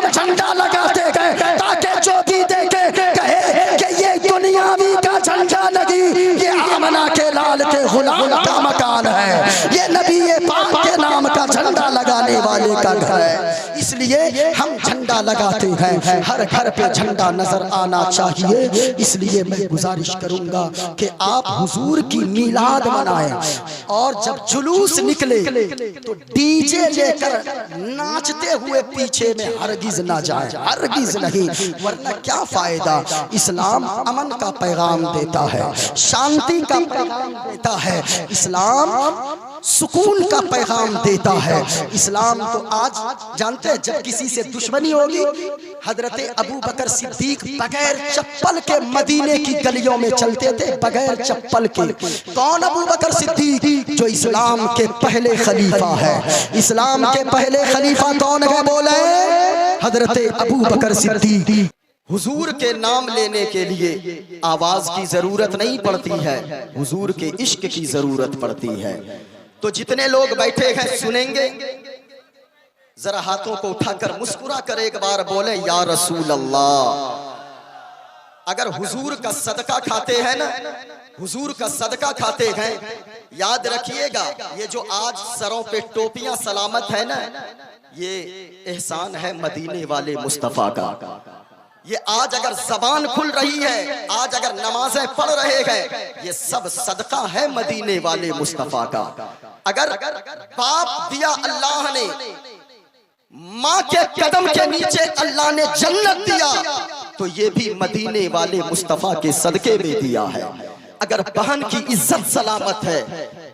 हम झंडा लगाते गए ताकि जो भी देखे कहे कि ये दुनियावी का झंडा नहीं, ये आमना के लाल के गुलाम का मकान है, ये नबी पाक के नाम का झंडा लगाने वाले का घर है। इसलिए हम झंडा लगाते हैं, हर घर पे झंडा नजर आना चाहिए। इसलिए मैं गुजारिश करूंगा कि आप हुजूर की मीलाद मनाएं और जब जुलूस निकले तो डीजे लेकर नाचते हुए पीछे में हरगिज ना जाए, हरगिज नहीं, वरना क्या फायदा। इस्लाम अमन का पैगाम देता है, शांति का पैगाम देता है, इस्लाम सुकून का पैगाम देता है। इस्लाम तो आज जानते हैं जब किसी से दुश्मनी होगी, हजरत अबू बकर सिद्दीक बगैर चप्पल के मदीने की गलियों में चलते थे, बगैर चप्पल के। कौन अबू बकर सिद्दीक? जो इस्लाम के पहले खलीफा है। इस्लाम के पहले खलीफा कौन है? बोले हजरत अबू बकर सिद्दीक। हुजूर के नाम लेने के लिए आवाज की जरूरत नहीं पड़ती है, हुजूर के इश्क की जरूरत पड़ती है। तो जितने लोग बैठे हैं सुनेंगे, जरा हाथों को उठाकर मुस्कुरा कर एक बार बोले या रसूल अल्लाह। अगर हुजूर का सदका खाते हैं ना, हुजूर का सदका खाते हैं, याद रखिएगा ये जो आज सरों पे टोपियां सलामत है ना, ये एहसान है मदीने वाले मुस्तफा का। ये आज अगर जबान खुल रही है, आज अगर नमाजें पढ़ रहे हैं, ये सब सदका है मदीने वाले मुस्तफा का। अगर बाप दिया अल्लाह ने, माँ के कदम के नीचे अल्लाह ने जन्नत दिया, तो ये भी मदीने वाले मुस्तफा के सदके में दिया है। अगर बहन की इज्जत सलामत है,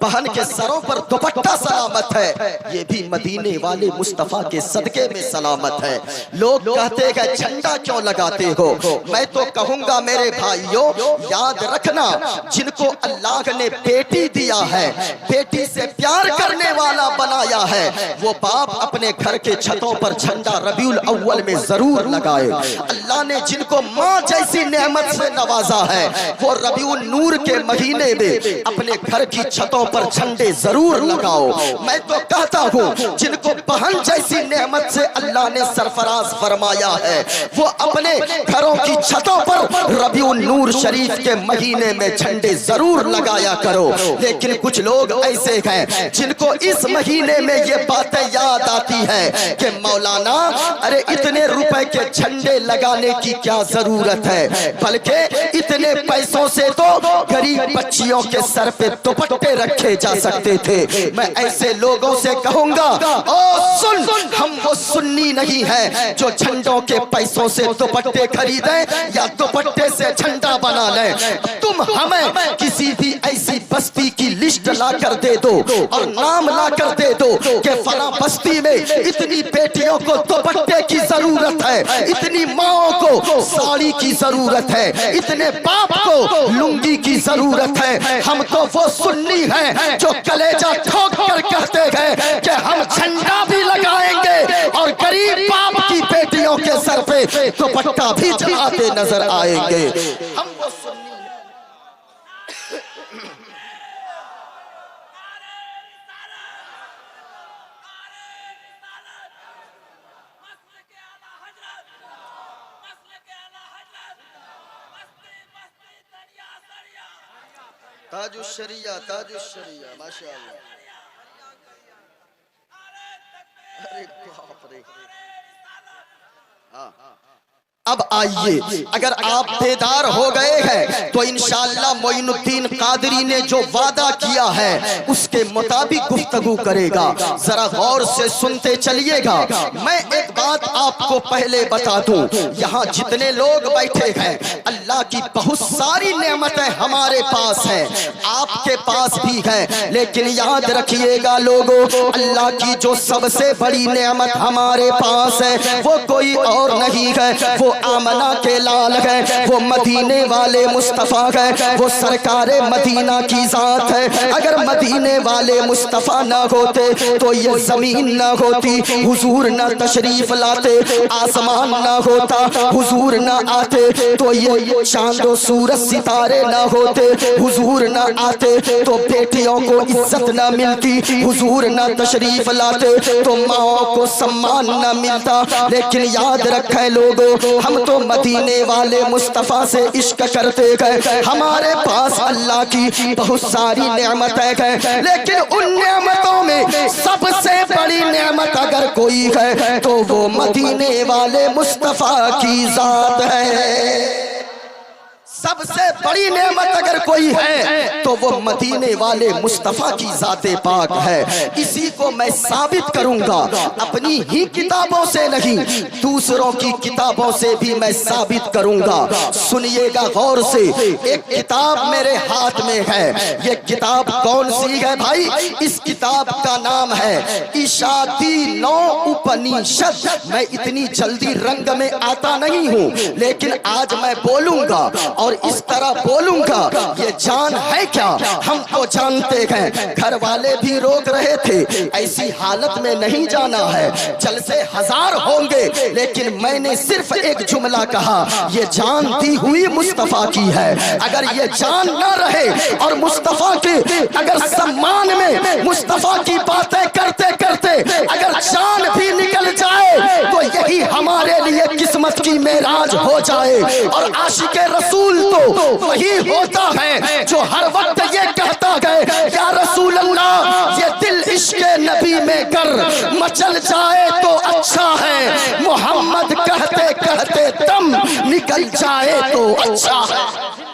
बहन के सरों पर दुपट्टा सलामत है, ये भी मदीने वाले मुस्तफा के सदके में सलामत है। लोग कहते हैं झंडा क्यों लगाते हो? मैं तो कहूंगा मेरे भाइयों, याद रखना जिनको अल्लाह ने बेटी दिया है, बेटी से प्यार करने वाला बनाया है, वो बाप अपने घर के छतों पर झंडा रबीउल अव्वल में जरूर लगाए। अल्लाह ने जिनको माँ जैसी नेमत से नवाजा है, वो रबीउल नूर के महीने में अपने घर की छतों पर झंडे जरूर लगाओ। मैं तो कहता हूँ जिनको बहन जैसी नेमत से अल्लाह ने सरफराज फरमाया है, वो अपने घरों की छतों पर रबीउल नूर शरीफ के महीने में झंडे जरूर लगाया करो। लेकिन कुछ लोग ऐसे हैं जिनको इस महीने में ये बातें याद आती है कि मौलाना अरे इतने रुपए के झंडे लगाने की क्या जरूरत है, बल्कि इतने पैसों से तो गरीब बच्चियों के सर पे दुपट्टे रखे जा सकते थे। मैं ऐसे लोगों से कहूंगा, ओ सुन, हम वो सुन्नी नहीं है जो झंडों के पैसों से दुपट्टे खरीदें या दुपट्टे से झंडा बना लें। तुम हमें किसी भी ऐसी बस्ती की लिस्ट ला कर दे दो और नाम ला कर दे दो कि फला बस्ती में इतनी बेटियों को दुपट्टे की जरूरत है, इतनी माओं को साड़ी की जरूरत है, इतने बाप को लुंगी की जरूरत है। हम तो वो सुन्नी हैं जो कलेजा ठोक कर कहते हैं कि हम झंडा भी लगाएंगे और गरीब बाप की बेटियों के सर पे दुपट्टा भी चढ़ाते नजर आएंगे। हम वो सुन्नी ताजुशरिया, ताजुशरिया, माशाअल्लाह। अरे बाप रे। हाँ, अब आइए, अगर आप बेदार हो गए हैं तो इंशाअल्लाह मोइनुद्दीन कादरी ने जो वादा किया है उसके मुताबिक गुफ्तगू करेगा। जरा गौर से सुनते चलिएगा। मैं एक बात आपको पहले बता दूं, यहाँ जितने लोग बैठे हैं अल्लाह की बहुत सारी नेमतें हमारे पास हैं, आपके पास भी है, लेकिन याद रखिएगा लोगों, अल्लाह की जो सबसे बड़ी नेमत हमारे पास है वो कोई और नहीं है, वो आमना के लाल है, वो मदीने वाले मुस्तफा है, वो सरकारे मदीना की जात है। अगर मदीने वाले मुस्तफा ना होते तो ये जमीन ना होती, हुजूर ना तशरीफ लाते करते, आसमान ना होता, हुजूर ना आते, तो ये चांदो सूरज सितारे ना होते, हुजूर ना आते तो बेटियों को इज्जत ना मिलती, हुजूर ना तशरीफ लाते तो माओ को सम्मान ना मिलता। लेकिन याद रखें लोगों, हम तो मदीने वाले मुस्तफ़ा से इश्क करते गए, हमारे पास अल्लाह की बहुत सारी नेमतें हैं, लेकिन उन नेमतों में सबसे बड़ी नेमत अगर कोई है तो वो मदीने वाले मुस्तफ़ा की जात है। सबसे बड़ी नेमत अगर कोई है तो वो मदीने वाले मुस्तफ़ा की ज़ाते पाक है। इसी को मैं साबित करूंगा अपनी ही किताबों से नहीं, दूसरों की किताबों से भी मैं साबित करूंगा। सुनिएगा गौर से, एक किताब मेरे हाथ में है। ये किताब कौन सी है भाई? इस किताब का नाम है इशादी नौ उपनिषद। मैं इतनी जल्दी रंग में आता नहीं हूँ, लेकिन आज मैं बोलूंगा और इस तरह बोलूंगा, ये जान है क्या हम तो जानते हैं। घर वाले भी रोक रहे थे, ऐसी हालत में नहीं जाना है, जलसे हजार होंगे, लेकिन मैंने सिर्फ एक जुमला कहा, ये जानती हुई मुस्तफ़ा की है। अगर ये जान ना रहे और मुस्तफ़ा के अगर सम्मान में मुस्तफ़ा की बातें करते करते अगर जान भी निकल जाए तो यही हमारे लिए किस्मत की मेराज हो जाए। और आशिक़े रसूल तो वही होता है जो हर वक्त ये कहता है, या रसूल अल्लाह, ये दिल इश्क़े नबी में कर मचल जाए तो अच्छा है, मोहम्मद कहते कहते दम निकल जाए तो अच्छा है।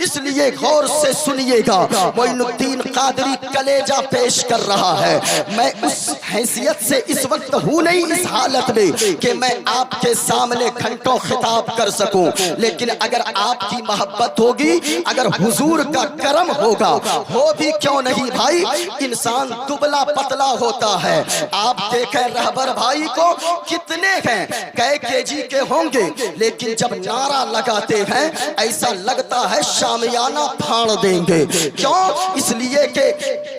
इसलिए गौर से सुनिएगा, मोइनुद्दीन कादरी कलेजा पेश कर रहा है। मैं उस हैसियत से इस वक्त हूँ नहीं इस हालत में कि मैं आपके सामने घंटों खिताब कर सकूं, लेकिन अगर आपकी मोहब्बत होगी, अगर हुजूर का करम होगा, हो भी क्यों नहीं भाई, इंसान दुबला पतला होता है। आप देखें रहबर भाई को, कितने हैं, कई केजी के होंगे, लेकिन जब नारा लगाते हैं ऐसा लगता है शामियाना फाड़ देंगे। क्यों? इसलिए कि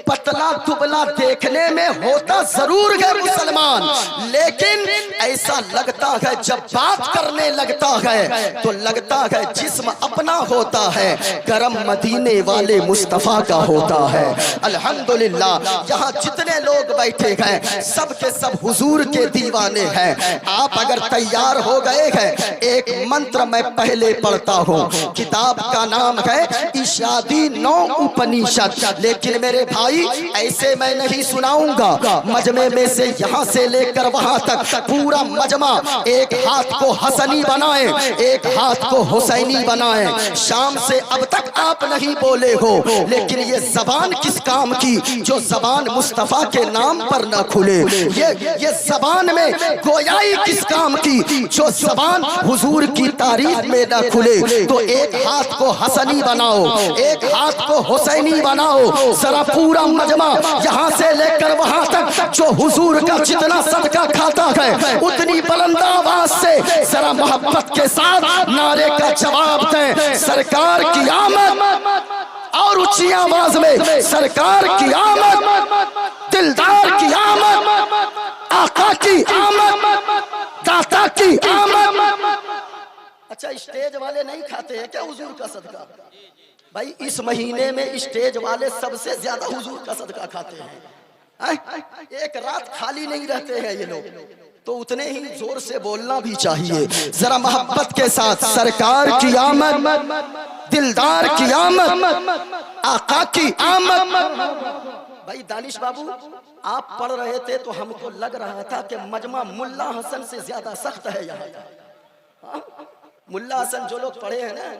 पतला दुबला देखने में होता जरूर है मुसलमान, लेकिन ऐसा लगता है जब बात करने लगता है तो लगता है जिस्म अपना होता है, करम मदीने वाले मुस्तफ़ा का होता है। अल्हम्दुलिल्लाह, यहाँ जितने लोग बैठे हैं सब के सब हुजूर के दीवाने हैं। आप अगर तैयार हो गए हैं, एक मंत्र मैं पहले पढ़ता हूँ, किताब का नाम है इशादी नौ उपनिषद। लेकिन मेरे भाई ऐसे मैं नहीं सुनाऊंगा, मजमे में से यहाँ से लेकर वहां तक पूरा मजमा एक हाथ को हसनी बनाए, एक हाथ को हुसैनी बनाए। शाम से अब तक आप नहीं बोले हो, लेकिन ये जबान किस काम की जो जबान मुस्तफ़ा के नाम पर न खुले। ये जबान में गोयाई किस काम की जो जबान हुजूर की तारीफ में न खुले। तो एक हाथ को हसनी बनाओ, एक हाथ को हुसैनी बनाओ, जरा पूरा मजमा यहाँ से लेकर वहां तक जो हुजूर का जितना सदका खाता है उतनी बुलंद आवाज से जरा मोहब्बत के साथ नारे का जवाब दें, सरकार की आमद। और ऊंची आवाज में, सरकार की आमद, दिलदार की आमद, आका की आमद, दाता की आमद। अच्छा, स्टेज वाले नहीं खाते हैं क्या हुजूर का सदका? भाई इस महीने में स्टेज वाले सबसे ज्यादा हुजूर का सदका खाते हैं। एक रात खाली नहीं रहते हैं ये लोग, तो उतने ही जोर से बोलना भी चाहिए जरा मोहब्बत के साथ, सरकार की आमद, दिलदार की आमद, आका की आमद। भाई दानिश बाबू, आप पढ़ रहे थे तो हमको लग रहा था कि मजमा मुल्ला हसन से ज्यादा सख्त है यहाँ। मुल्ला हसन जो लोग पढ़े हैं ना,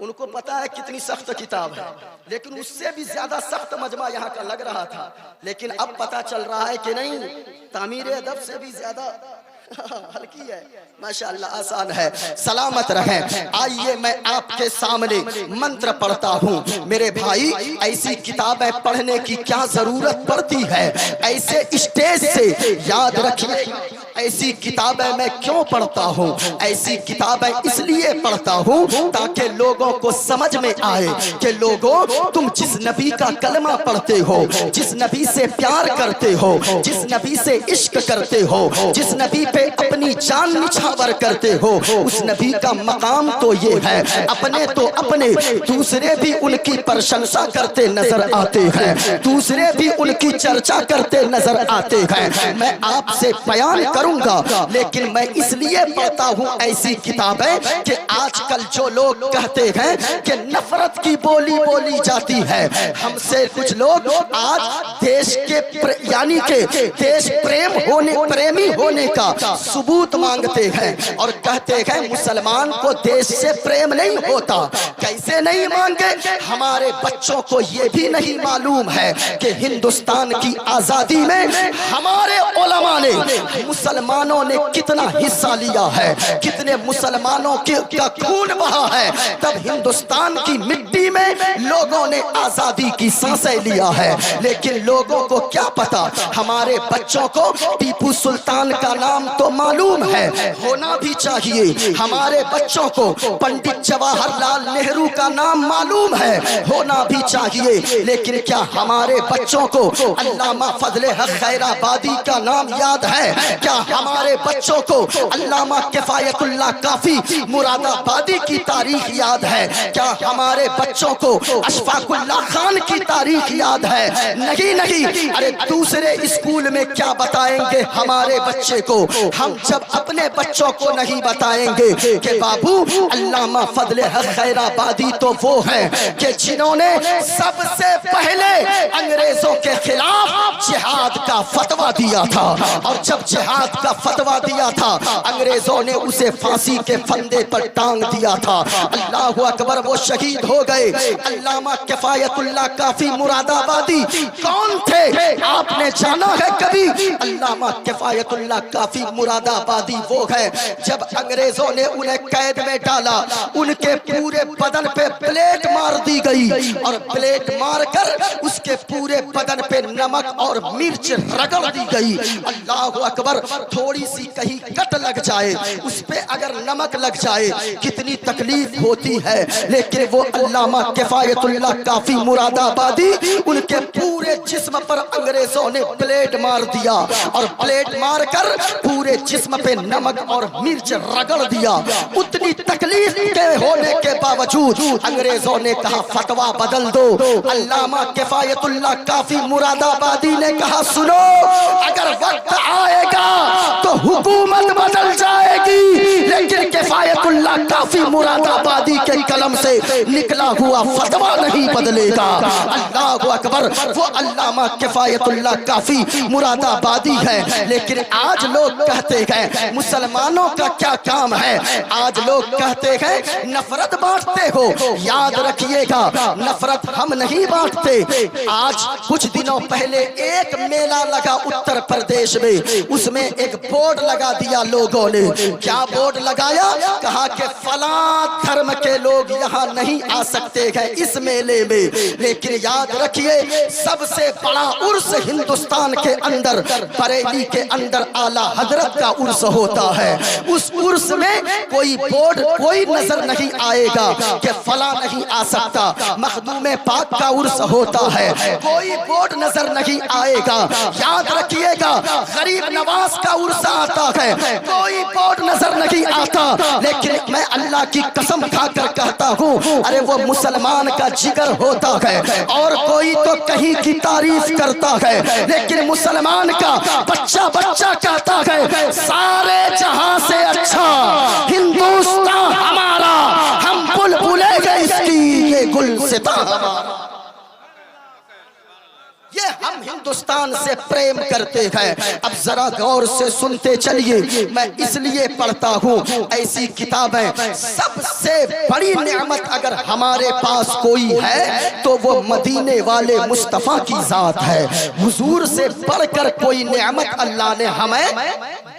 उनको पता है कितनी सख्त किताब है, लेकिन उससे भी ज्यादा सख्त मजमा यहाँ का लग रहा था। लेकिन अब पता चल रहा है कि नहीं, तामीर अदब से भी ज्यादा हल्की है, माशाअल्लाह, आसान है। सलामत रहें। आइए मैं आपके सामने मंत्र पढ़ता हूँ। मेरे भाई, ऐसी किताबें पढ़ने की क्या जरूरत पड़ती है, ऐसे स्टेज से याद रखिए, ऐसी किताबें मैं क्यों पढ़ता हूँ? ऐसी किताबें इसलिए पढ़ता हूँ ताकि लोगों को समझ में आए कि लोगों, तुम जिस नबी का कलमा पढ़ते हो, जिस नबी से प्यार करते हो, जिस नबी से इश्क करते हो, जिस नबी पे अपनी जान निछावर करते हो, उस नबी का मकाम तो ये है, अपने तो अपने, दूसरे भी उनकी प्रशंसा करते नजर आते हैं, दूसरे भी उनकी चर्चा करते नजर आते हैं। मैं आपसे बयान करूंगा, लेकिन मैं इसलिए पढ़ता हूँ ऐसी किताबें कि आजकल जो लोग कहते हैं कि नफरत की बोली बोली जाती है, हमसे कुछ लोग आज देश के यानी के देश प्रेमी होने का सबूत मांगते हैं और कहते हैं मुसलमान को देश से प्रेम नहीं होता। कैसे नहीं मांगे? हमारे बच्चों को ये भी नहीं मालूम है कि हिंदुस्तान की आजादी में हमारे उलमा ने, मुसलमानों ने कितना हिस्सा लिया है, कितने मुसलमानों का खून बहा है, तब हिंदुस्तान की मिट्टी में लोगों ने आजादी की सांसें लिया है। लेकिन लोगों को क्या पता, हमारे बच्चों को टीपू सुल्तान का नाम तो मालूम है, होना भी चाहिए। हमारे बच्चों को पंडित जवाहरलाल नेहरू का नाम मालूम है, होना भी चाहिए। लेकिन क्या हमारे बच्चों को अल्लामा फजले हक खैराबादी का नाम याद है? क्या हमारे बच्चों को अल्लामा किफायतुल्लाह काफी मुरादाबादी की तारीख याद है? क्या हमारे बच्चों को अशफाकुल्लाह खान की तारीख याद है? नहीं नहीं। अरे दूसरे स्कूल में क्या बताएंगे हमारे बच्चे को, हम जब अपने बच्चों को नहीं बताएंगे कि बाबू अल्लामा फजले हक खैराबादी तो वो है कि जिन्होंने सबसे पहले अंग्रेजों के खिलाफ जिहाद का फतवा दिया था, और जब जिहाद का फतवा दिया था अंग्रेजों ने उसे फांसी के फंदे पर टांग दिया था। अल्लाह अकबर, वो शहीद हो गए। अल्लामा किफायतुल्लाह काफी मुरादाबादी कौन थे? आपने जाना है कभी? अल्लामा किफायतुल्लाह काफी मुरादाबादी वो है, जब अंग्रेजों ने उन्हें कैद में डाला, उनके पूरे बदन पे प्लेट मार दी गई और प्लेट मारकर उसके पूरे बदन पे नमक और मिर्च रगड़ दी गई। अल्लाह अकबर, थोड़ी सी कहीं कट लग जाए, उस पे अगर नमक लग जाए कितनी तकलीफ होती है। लेकिन वो अल्लामा किफायतुल्लाह काफी मुरादाबादी, उनके पूरे जिस्म पर अंग्रेजों ने प्लेट मार दिया और प्लेट मारकर पूरे जिस्म पे नमक और मिर्च रगड़ दिया। उतनी तकलीफ के होने के बावजूद अंग्रेजों ने कहा फतवा बदल दो। अल्लामा किफायतुल्लाह काफी मुरादाबादी ने कहा सुनो, अगर वक्त आएगा तो हुकूमत बदल जाएगी, लेकिन किफायतुल्लाह काफी मुरादाबादी के कलम से निकला हुआ फतवा नहीं बदलेगा। अल्लाह अकबर, वो अल्लामा किफायतुल्लाह काफी मुरादाबादी है। लेकिन आज लोग कहते हैं मुसलमानों का क्या काम है? आज लोग कहते हैं नफरत बांटते हो। याद रखिएगा, नफरत हम नहीं बांटते। आज कुछ दिनों पहले एक मेला लगा उत्तर प्रदेश में, उसमें एक बोर्ड लगा दिया लोगों ने। क्या बोर्ड लगाया? कहा कि फला धर्म के लोग यहाँ नहीं आ सकते हैं इस मेले में। लेकिन याद रखिए, सबसे बड़ा उर्स हिंदुस्तान के अंदर, बरेली के अंदर आला हजरत का उर्स होता है। उस उर्स में कोई बोर्ड कोई नजर नहीं आएगा कि फला नहीं आ सकता। मखदूम पाक का उर्स होता है, कोई बोर्ड नजर नहीं आएगा। याद रखिएगा, गरीब नवाज का उर्स आता है, कोई बोर्ड नजर नहीं आता। लेकिन मैं अल्लाह की कसम खाकर कहता हूँ, अरे वो मुसलमान का जिगर होता है और कोई तो कहीं की तारीफ करता है, लेकिन मुसलमान का बच्चा बच्चा कहता है सारे जहां से अच्छा हिंदुस्तान हमारा, हम बुलबुले गए इसकी, ये गुलसिता हमारा। ये हम हिंदुस्तान से प्रेम करते हैं। अब जरा गौर से सुनते चलिए, मैं इसलिए पढ़ता हूँ ऐसी किताबें। सबसे बड़ी नेमत अगर हमारे पास कोई है तो वो मदीने वाले मुस्तफा की जात है। हुजूर से बढ़कर कोई नेमत अल्लाह ने हमें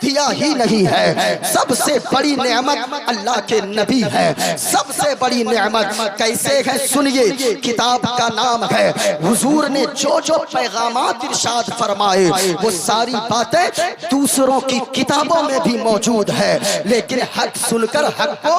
दिया ही नहीं है। सबसे बड़ी नेमत अल्लाह के नबी है, सबसे बड़ी नेमत कैसे है सुनिए। किताब का नाम है, हुजूर ने जो जो पैगामात इरशाद फरमाए वो सारी बातें दूसरों की किताबों में भी मौजूद है, लेकिन हक सुनकर हक को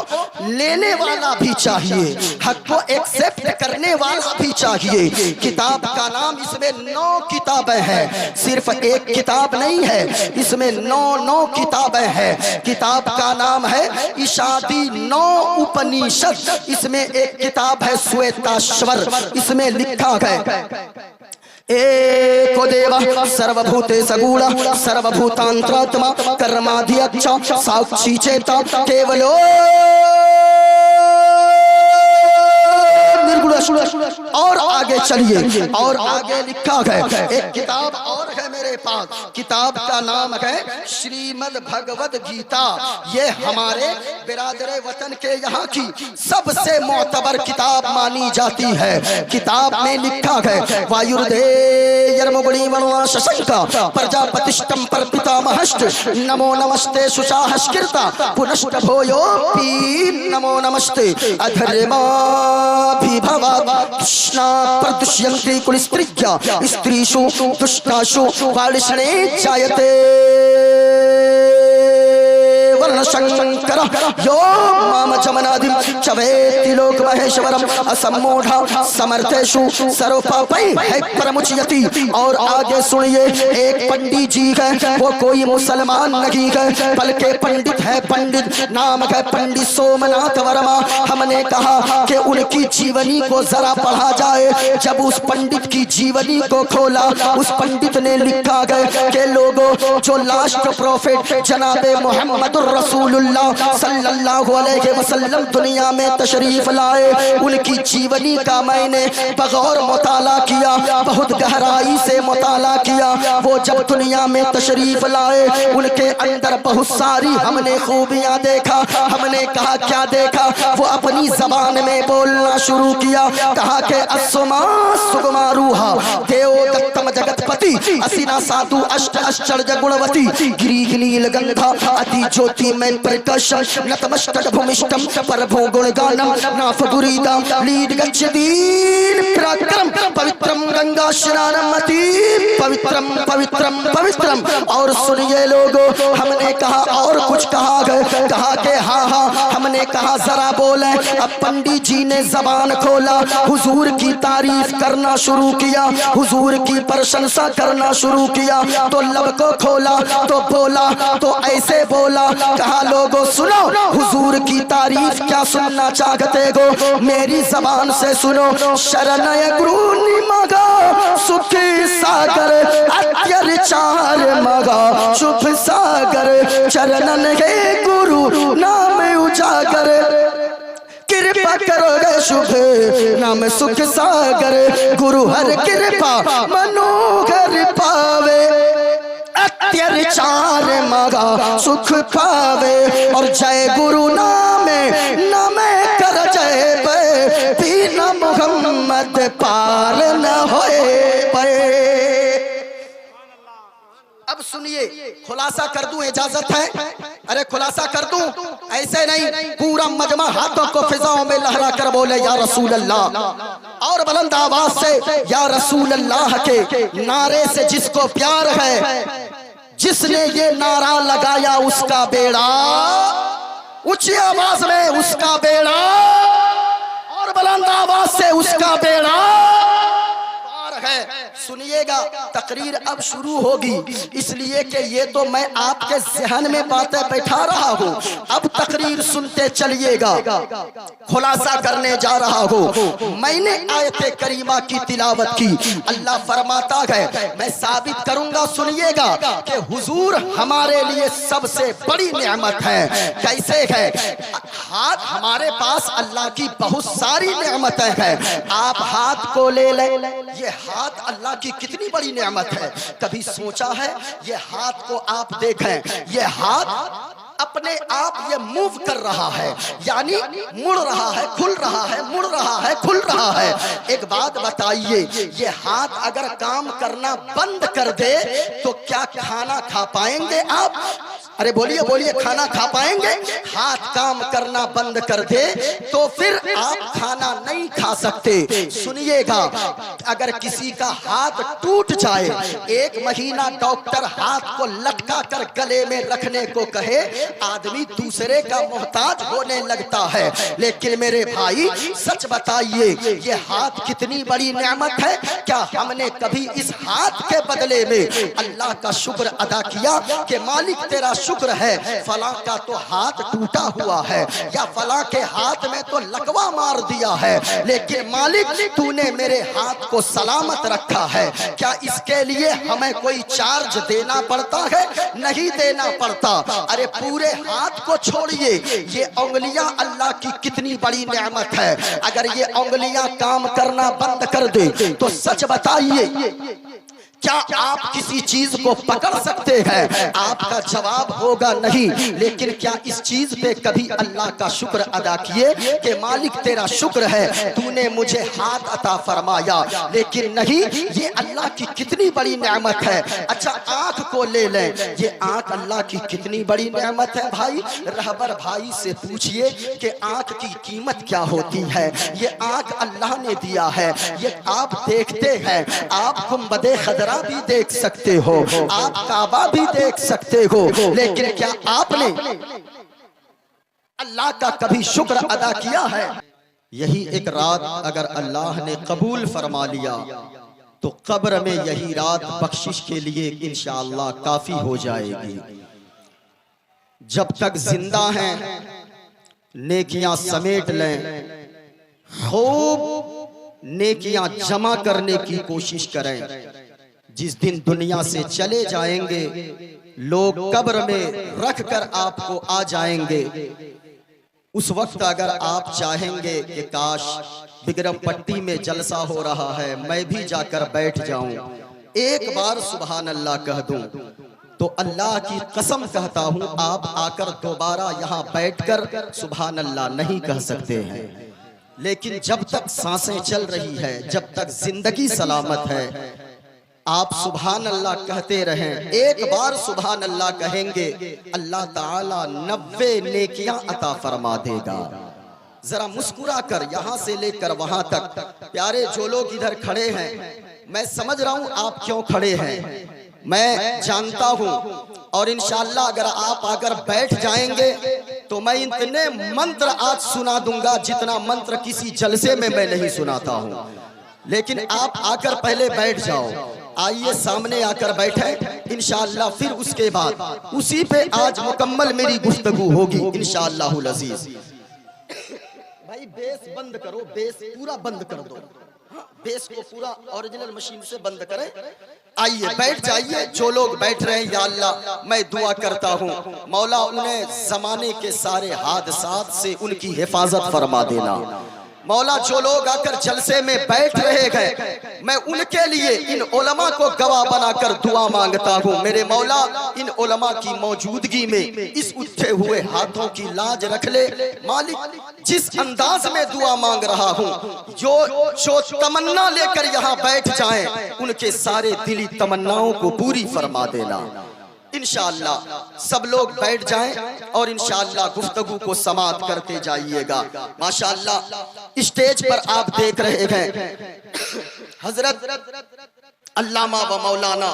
लेने वाला भी चाहिए, हक को एक्सेप्ट करने वाला भी चाहिए। किताब का नाम, इसमें 9 किताबें हैं, सिर्फ एक किताब नहीं है, इसमें 9 किताबें हैं। किताब का नाम है इशादी 9 उपनिषद। इसमें एक किताब है श्वेताश्वर, इसमें लिखा है एको देव सर्वभूते सगुण सर्वभूतांतरात्मा कर्माध्यक्ष साक्षी चेता केवलो और आगे चलिए, और आगे लिखा है एक किताब और है मेरे पास, किताब का नाम है श्रीमद् भगवद गीता। ये हमारे बिरादरे वतन के यहाँ की सबसे मोतबर किताब मानी जाती है। किताब में लिखा है वायुर्धेयर्मुगुणी वरुणा शशंका प्रजापतिष्ठं परपितामहश्च नमो नमस्ते सुषाहश्किर्ता पुनश्च भूयोऽपि नमो नमस्ते अधर्माभिभवा कृष्णा प्रदुष्यन्ते कुलस्त्रिज्या स्त्रीषु दुष्टाषु वालिशणे जायते वर्णशंकर यो माम जमनादिं चवेति लोक महेश्वरम असम्मूढ़ा समर्थेषु सर्वपापै है परमुच्यति। और आगे सुनिए, एक पंडित जी है, वो कोई मुसलमान नहीं है बल्कि पंडित है, पंडित नाम है पंडित सोमनाथ वर्मा। हमने कहा कि उनकी जीवनी को जरा पढ़ा जाए। जब उस पंडित की जीवनी को खोला, उस पंडित ने लिखा है कि लोगों, जो लास्ट प्रोफेट जनाबे मोहम्मद रसूलुल्लाह सल्लल्लाहु अलैहि वसल्लम दुनिया में तशरीफ लाए, उनकी जीवनी का मैंने बगौर मुताला किया, बहुत गहराई से मुताला किया। वो जब दुनिया में तशरीफ लाए, उनके अंदर बहुत सारी हमने खूबियां देखा। हमने कहा क्या देखा? वो अपनी जबान में बोलना शुरू किया, कहा कि अस्सुमा सुगमा रूहा देवोत्तम जगतपति असिना साधु अष्ट आश्चर्य गुणवती गिरी नील गंधा अति ज्योति में प्रकाश नतमस्तक भूमिष्ठम परभो गुणगानम नाफ दुरीदा लीड गच्छदीन प्रक्रम पवित्रम गंगा स्नानम अति पवित्रम पवित्रम पवित्रम। और सुनिए लोगों, हमने कहा और कुछ कहा गया, कहा कि हाँ हाँ, हमने कहा जरा बोले। अब पंडित जी ने जबान खोला, हुजूर की तारीफ करना शुरू किया, हुजूर की प्रशंसा करना शुरू किया। तो लब को खोला तो बोला, तो ऐसे बोला, कहा लोगों सुनो, हुजूर की तारीफ क्या सुनना चाहते हो? मेरी जबान से सुनो। शरणय गुरु निमगा सुखी सागर अत्याचार मगा शुभ सागर चरणन हे गुरु नाम उजागर कृपा करोगे शुभ नाम सुख सागर गुरु हर कृपा मनोहर पावे अत्याचार मगा सुख पावे। और जय गुरु नामे नमे कर जय पे बिना मोहम्मद पार न होए पे। अब सुनिए, खुलासा कर दूं, इजाजत है? अरे खुलासा कर दूं? ऐसे नहीं, पूरा मजमा हाथों को फिजाओं में लहरा कर बोले या रसूल अल्लाह, और बुलंद आवाज से या रसूल अल्लाह के नारे से जिसको प्यार है, जिसने ये नारा लगाया उसका बेड़ा, ऊंची आवाज में उसका बेड़ा, और बुलंद आवाज से उसका बेड़ा पार है। सुनिएगा, तकरीर अब शुरू होगी, इसलिए कि ये तो मैं आपके जहन में बातें बैठा रहा हूँ। अब तकरीर सुनते चलिएगा, खुलासा करने जा रहा हूँ। मैंने आयते करीमा की तिलावत की, अल्लाह फरमाता है, मैं साबित करूंगा, सुनिएगा कि हुजूर हमारे लिए सबसे बड़ी नेमत है। कैसे है? हाथ हमारे पास अल्लाह की बहुत सारी नेमतें हैं, आप हाथ को ले लें, ये हाथ अल्लाह की कितनी बड़ी नेमत है। कभी सोचा है? ये हाथ को आप देखें, ये हाथ अपने आप ये मूव कर रहा है, यानी मुड़ रहा है, खुल रहा है, मुड़ रहा है, खुल रहा है। एक बात बताइए, ये हाथ अगर काम करना बंद कर दे तो क्या खाना खा पाएंगे आप? अरे बोलिए बोलिए, खाना खा पाएंगे? हाथ काम करना बंद कर दे तो फिर आप खाना नहीं खा सकते। सुनिएगा, अगर किसी का हाथ टूट जाए, 1 महीना डॉक्टर हाथ को लटका कर गले में रखने को कहे, आदमी दूसरे का मोहताज होने लगता है। लेकिन मेरे भाई सच बताइए, ये हाथ कितनी बड़ी नेमत है। क्या हमने कभी इस हाथ के बदले में अल्लाह का शुक्र अदा किया कि मालिक तेरा शुक्र है, फला का तो हाथ टूटा हुआ है या फला के हाथ में तो लकवा मार दिया है, लेकिन मालिक तूने मेरे हाथ को सलामत रखा है। क्या इसके लिए हमें कोई चार्ज देना पड़ता है? नहीं देना पड़ता। अरे पूरे हाथ को छोड़िए, ये उंगलियां अल्लाह की कितनी बड़ी नेमत है। अगर ये उंगलियां काम करना बंद कर दे तो सच बताइए, क्या आप किसी चीज को पकड़ सकते हैं? आपका जवाब होगा नहीं। लेकिन क्या इस चीज पे कभी अल्लाह का शुक्र अदा किए कि मालिक तेरा शुक्र है, तूने मुझे हाथ अता फरमाया? लेकिन नहीं, ये अल्लाह की कितनी बड़ी नेमत है। अच्छा, आंख को ले लें, ये आंख अल्लाह की कितनी बड़ी नेमत है। भाई रहबर भाई से पूछिए कि आंख की कीमत क्या होती है। ये आंख अल्लाह ने दिया है, ये आप देखते हैं, आप गुंबदे खदरा भी देख सकते हो, आप काबा भी देख सकते हो, लेकिन क्या आपने अल्लाह का कभी शुक्र अदा किया है? यही एक रात अगर अल्लाह ने कबूल फरमा लिया तो कब्र में यही रात बख्शिश के लिए इंशाअल्लाह काफी हो जाएगी। जब तक जिंदा हैं नेकियां समेट लें, खूब नेकियां जमा करने की कोशिश करें। जिस दिन दुनिया से चले जाएंगे, लोग कब्र में रख कर आपको आ जाएंगे, उस वक्त अगर आप चाहेंगे कि काश बिक्रम पट्टी में जलसा हो रहा है, मैं भी जाकर बैठ जाऊं, एक बार सुभान अल्लाह कह दूं, तो अल्लाह की कसम कहता हूं आप आकर दोबारा यहां बैठकर सुभान अल्लाह नहीं कह सकते हैं। लेकिन जब तक सांसें चल रही है, जब तक जिंदगी सलामत है, आप सुभान अल्लाह कहते रहें। एक बार सुभान अल्लाह कहेंगे, अल्लाह ताला 90 नेकियां अता फरमा देगा। जरा मुस्कुरा कर यहां से लेकर वहां तक, प्यारे जो लोग इधर खड़े हैं, मैं समझ रहा हूं आप क्यों खड़े हैं, मैं जानता हूं, और इंशाअल्लाह अगर आप आकर बैठ जाएंगे तो मैं इतने मंत्र आज सुना दूंगा जितना मंत्र किसी जलसे में मैं नहीं सुनाता हूं। लेकिन आप आकर पहले बैठ जाओ, आइए सामने आकर बैठे, इंशाअल्लाह फिर उसके बाद उसी पे आज मुकम्मल मेरी गुफ्तगू होगी इंशाअल्लाहुल अजीज। भाई बेस बंद करो, बेस पूरा बंद कर दो, बेस को पूरा ओरिजिनल मशीन से बंद करें। आइए बैठ जाइए, जो लोग बैठ रहे हैं, या अल्लाह मैं दुआ करता हूँ मौला उन्हें जमाने के सारे हादसात से उनकी हिफाजत फरमा देना। मौला जो लोग आकर जलसे में बैठ रहे हैं, मैं उनके लिए इन उलमा को गवाह बनाकर दुआ मांगता हूँ। मेरे मौला इन उलमा की मौजूदगी में इस उठे हुए हाथों की लाज रख ले। मालिक जिस अंदाज में दुआ मांग रहा हूँ, जो तमन्ना लेकर यहाँ बैठ जाएं, उनके सारे दिली तमन्नाओं को पूरी फरमा देना। इंशाअल्लाह सब लोग बैठ जाएं और इंशाअल्लाह गुफ्तगू को समाप्त करते जाइएगा। माशाअल्लाह स्टेज पर आप देख रहे हैं हजरत अल्लामा व मौलाना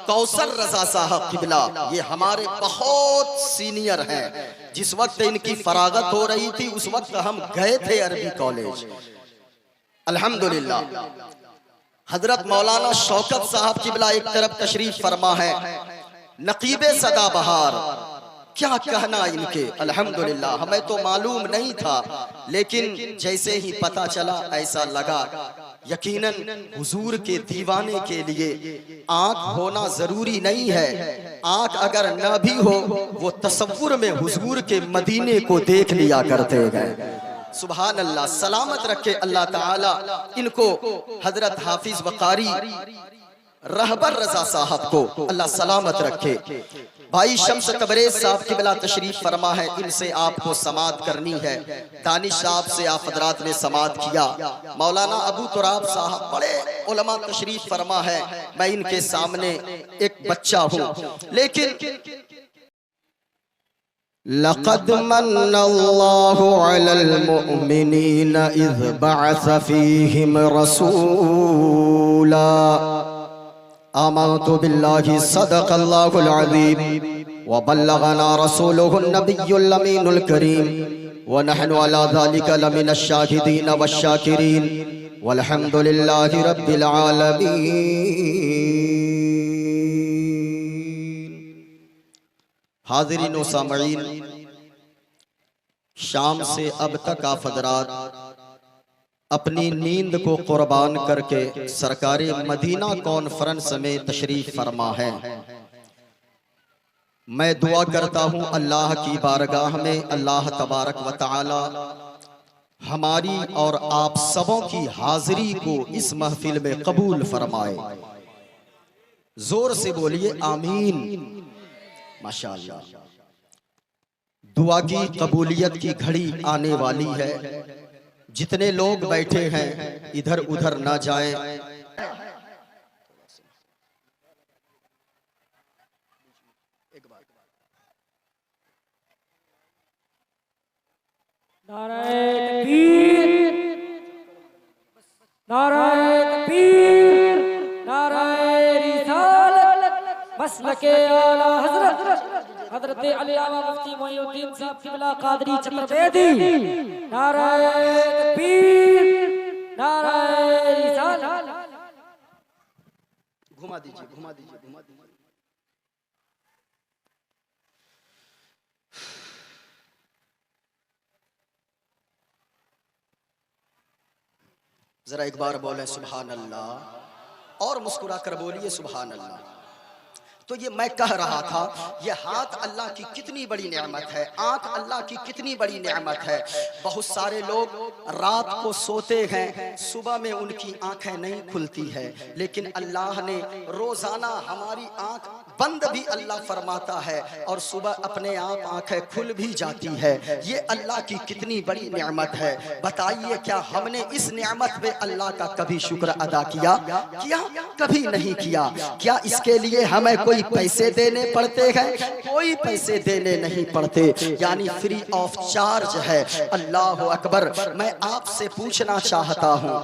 कौसर रजा साहब किबला, ये हमारे बहुत सीनियर हैं। जिस वक्त इनकी फरागत हो रही थी उस वक्त हम गए थे अरबी कॉलेज, अल्हम्दुलिल्लाह। हजरत मौलाना शौकत साहब किबला एक तरफ तशरीफ फरमा है, नकीबे सदाबहार, क्या कहना इनके, अल्हम्दुलिल्लाह। हमें तो मालूम नहीं था, लेकिन जैसे ही पता चला ऐसा लगा यकीनन हुजूर के दीवाने के लिए आंख होना जरूरी नहीं है। आंख अगर न भी हो, वो तसव्वुर में हुजूर के मदीने को देख लिया करते गए। सुभान अल्लाह, सलामत रखे अल्लाह ताला इनको, हजरत हाफिज वकारी रहबर रजा साहब को अल्लाह सलामत रखे। भाई शम्स तबरेज साहब की बिला तशरीफ फरमा है, इनसे आपको समात करनी है। दानिश साहब से आप हजरात ने समात किया। मौलाना अबू तुराब साहब बड़े उलमा तशरीफ फरमा है, मैं इनके सामने एक बच्चा हूँ, लेकिन लक़द मन्नल्लाहु अलल मुअमिनीना इज़ बअस फ़ीहिम रसूला आमनतु बिल्लाहि सदक़ल्लाहुल अज़ीम व बल्लगना रसूलुहुन नबियुल अमीनुल करीम व नहनु अला ज़ालिका लमिनश शाहिदीन वश्शाकिरीन वल्हम्दुलिल्लाहि रब्बिल आलमीन। हाज़िरीन व सामईन, शाम से अब तक आप हज़रात अपनी नींद को कुर्बान करके सरकारे मदीना कॉन्फ्रेंस में तशरीफ फरमा है। मैं दुआ करता हूँ अल्लाह की बारगाह में अल्लाह तबारक व तआला हमारी और आप सबों की हाजिरी को इस महफिल में कबूल फरमाए। जोर से बोलिए आमीन। माशाअल्लाह, दुआ की कबूलियत की घड़ी आने वाली है। जितने लोग बैठे हैं इधर उधर ना जाएं। नाराए तकबीर, नाराए तकबीर, नाराए रिसालत, मसलके आला हज़रत हज़रत अल्लामा मुफ्ती मोइनुद्दीन साहब क़िबला क़ादरी चतुर्वेदी। नाराए तकबीर, नाराए रिसालत। घुमा दीजिए, घुमा दीजिए, घुमा दीजिए। जरा एक बार बोले सुभान अल्लाह और मुस्कुरा कर बोलिए सुभान अल्लाह। तो ये मैं कह रहा था, ये हाथ अल्लाह की कितनी बड़ी नेमत है, आंख अल्लाह की कितनी बड़ी नेमत है। बहुत सारे लोग रात को सोते हैं, सुबह में उनकी आंखें नहीं खुलती है, लेकिन अल्लाह ने रोजाना हमारी आंख बंद भी अल्लाह फरमाता है और सुबह अपने आप आंखें खुल भी जाती है। ये अल्लाह की कितनी बड़ी नेमत है। बताइए क्या हमने इस नेमत पे अल्लाह का कभी शुक्र अदा किया? कभी नहीं किया। क्या इसके लिए हमें कोई पैसे देने पड़ते हैं? कोई पैसे देने नहीं पड़ते, यानी फ्री ऑफ चार्ज है। अल्लाह अकबर। मैं आपसे पूछना चाहता हूँ,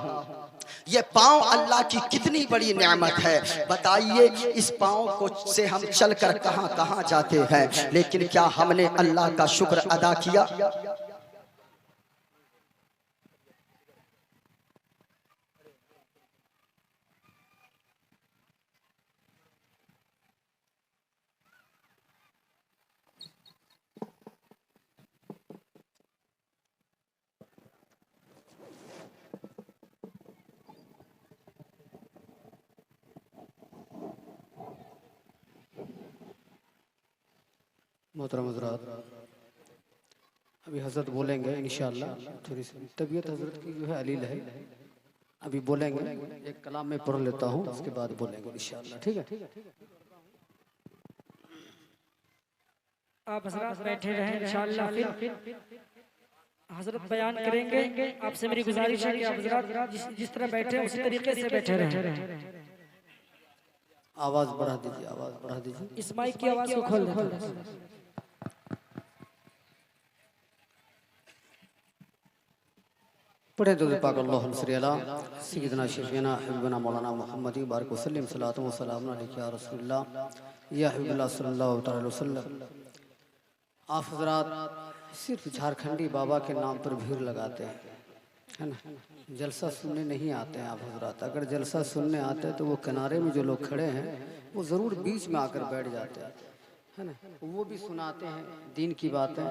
ये पाँव अल्लाह की कितनी बड़ी नेमत है। बताइए इस पाँव को से हम चलकर कहाँ कहाँ जाते हैं, लेकिन क्या हमने अल्लाह का शुक्र अदा किया? मोहतरम हज़रात, अभी हज़रत बोलेंगे इंशाअल्लाह। थोड़ी सी तबीयत हज़रत की जो है अलील है, अभी बोलेंगे। एक कलाम में पढ़ लेता हूँ, उसके बाद बोलेंगे इंशाअल्लाह। ठीक है? आप हज़रात बैठे रहें इंशाअल्लाह। फिर हज़रत बयान करेंगे। आपसे मेरी गुजारिश है कि आप हज़रात जिस तरह बैठे उसी तरीके से बैठे रहें। आवाज़ बढ़ा दीजिए, आवाज़ बढ़ा दीजिए। इस माइक की आवाज़ को खोल दें। पढ़े तो पाक अल्लाहुम्मा सल्ली अला सय्यिदना शफीना हबीबना मौलाना मुहम्मद बारिक वसल्लम सल्लल्लाहु अलैहि या रसूलुल्लाह या हबीबल्लाह सल्लल्लाहु अलैहि वसल्लम। आप हज़रात सिर्फ झारखंडी बाबा के नाम पर भीड़ लगाते हैं, है ना? जलसा सुनने नहीं आते हैं आप हज़रात। अगर जलसा सुनने आते हैं तो वो किनारे में जो लोग खड़े हैं वो ज़रूर बीच में आकर बैठ जाते हैं, है ना? वो भी सुनाते हैं दीन की बातें,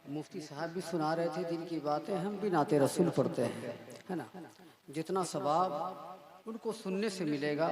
मुफ्ती साहब भी सुना रहे थे दीन की बातें, हम भी नाते रसूल पढ़ते हैं, है ना? जितना सवाब उनको सुनने से मिलेगा